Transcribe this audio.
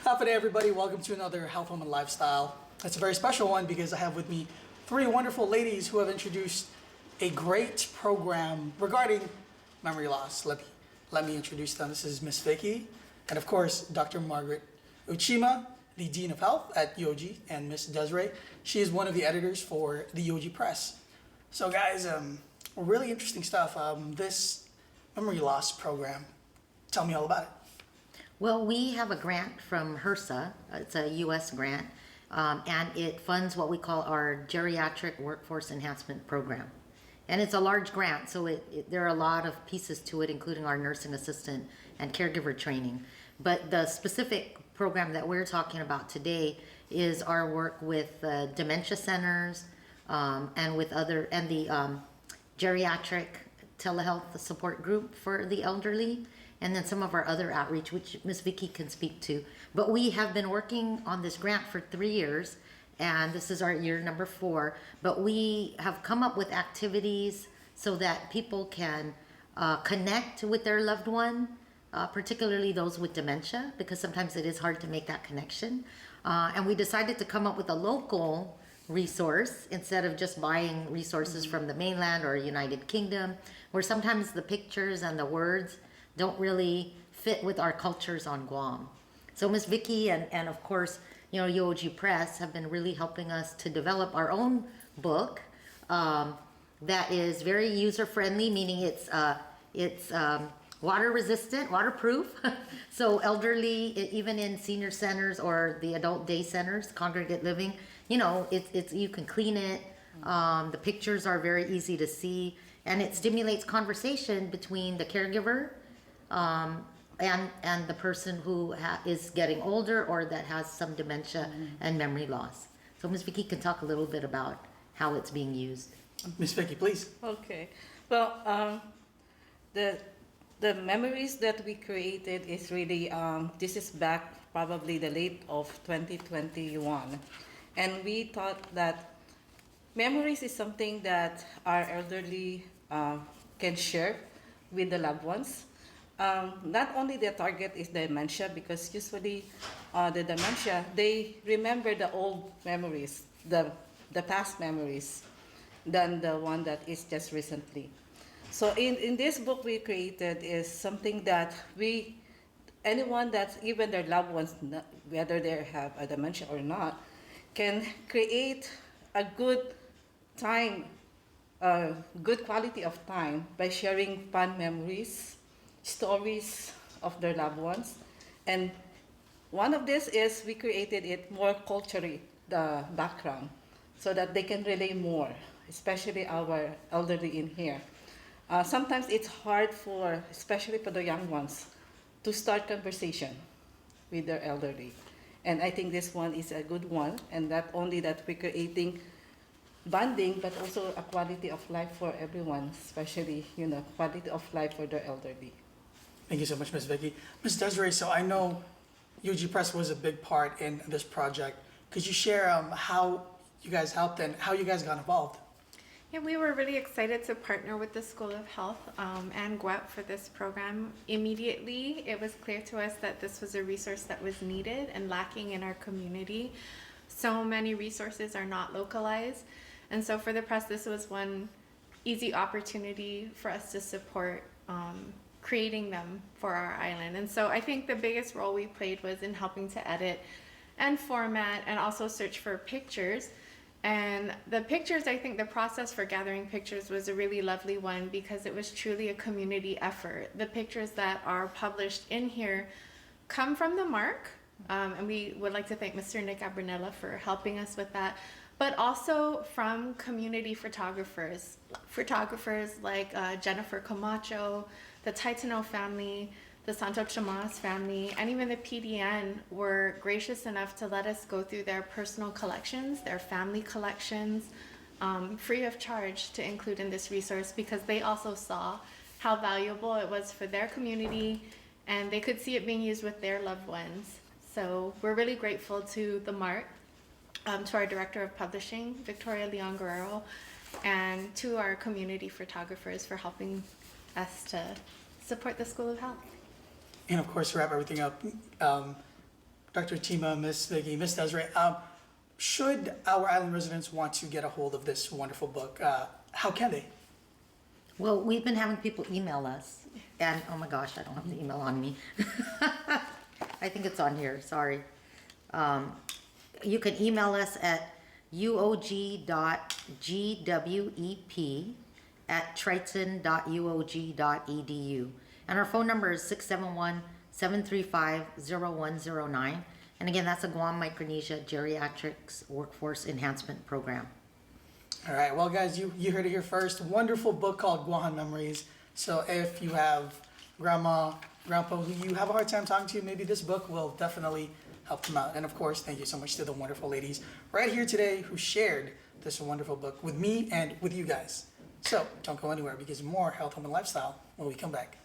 Top of the day, everybody. Welcome to another Health, Home, and Lifestyle. It's a very special one because I have with me three wonderful ladies who have introduced a great program regarding memory loss. Let me introduce them. This is Miss Vicky, and of course, Dr. Margaret Uchima, the Dean of Health at UOG, and Miss Desiree. She is one of the editors for the UOG Press. So guys, really interesting stuff. This memory loss program, tell me all about it. Well, we have a grant from HRSA. It's a U.S. grant, and it funds what we call our Geriatric Workforce Enhancement Program. And it's a large grant, so there are a lot of pieces to it, including our nursing assistant and caregiver training. But the specific program that we're talking about today is our work with dementia centers and the geriatric telehealth support group for the elderly, and then some of our other outreach, which Ms. Vicky can speak to. But we have been working on this grant for 3 years, and this is our year number 4. But we have come up with activities so that people can connect with their loved one, particularly those with dementia, because sometimes it is hard to make that connection. And we decided to come up with a local resource instead of just buying resources from the mainland or United Kingdom, where sometimes the pictures and the words don't really fit with our cultures on Guam. So Ms. Vicky and of course, UOG Press have been really helping us to develop our own book that is very user-friendly, meaning it's water resistant, waterproof. So elderly, even in senior centers or the adult day centers, congregate living, it's you can clean it. The pictures are very easy to see, and it stimulates conversation between the caregiver and the person who is getting older or that has some dementia and memory loss. So Ms. Vicky can talk a little bit about how it's being used. Ms. Vicky, please. Okay. Well, the memories that we created is really, this is back probably the late of 2021. And we thought that memories is something that our elderly can share with the loved ones. Not only the target is dementia, because usually the dementia, they remember the old memories, the past memories, than the one that is just recently. So in this book we created is something that anyone that, even their loved ones, whether they have a dementia or not, can create a good time, good quality of time by sharing fun memories, stories of their loved ones. And one of this is we created it more culturally, the background, so that they can relate more, especially our elderly in here. Sometimes it's hard especially for the young ones, to start conversation with their elderly. And I think this one is a good one, and not only that we're creating bonding, but also a quality of life for everyone, especially, quality of life for the elderly. Thank you so much, Ms. Vicky. Ms. Desiree, so I know UOG Press was a big part in this project. Could you share how you guys helped and how you guys got involved? Yeah, we were really excited to partner with the School of Health and GWEP for this program. Immediately, it was clear to us that this was a resource that was needed and lacking in our community. So many resources are not localized. And so for the press, this was one easy opportunity for us to support creating them for our island. And so I think the biggest role we played was in helping to edit and format and also search for pictures. And the pictures, I think the process for gathering pictures was a really lovely one because it was truly a community effort. The pictures that are published in here come from the MARC, and we would like to thank Mr. Nick Abernella for helping us with that, but also from community photographers like Jennifer Camacho, the Titano family, the Santo Chamas family, and even the PDN were gracious enough to let us go through their personal collections, their family collections, free of charge to include in this resource because they also saw how valuable it was for their community and they could see it being used with their loved ones. So we're really grateful to the MARC, to our Director of Publishing, Victoria Leon Guerrero, and to our community photographers for helping us to support the School of Health. And of course, to wrap everything up, Dr. Tima, Miss Vicky, Miss Desiree, should our island residents want to get a hold of this wonderful book, how can they? Well, we've been having people email us, and oh my gosh, I don't have the email on me. I think it's on here, sorry. You can email us at uog.gwep@triton.uog.edu. And our phone number is 671-735-0109. And again, that's a Guam Micronesia Geriatrics Workforce Enhancement Program. All right, well, guys, you heard it here first. Wonderful book called Guahan Memories. So if you have grandma, grandpa who you have a hard time talking to, maybe this book will definitely help them out. And of course, thank you so much to the wonderful ladies right here today who shared this wonderful book with me and with you guys. So don't go anywhere because more health, home, and lifestyle when we come back.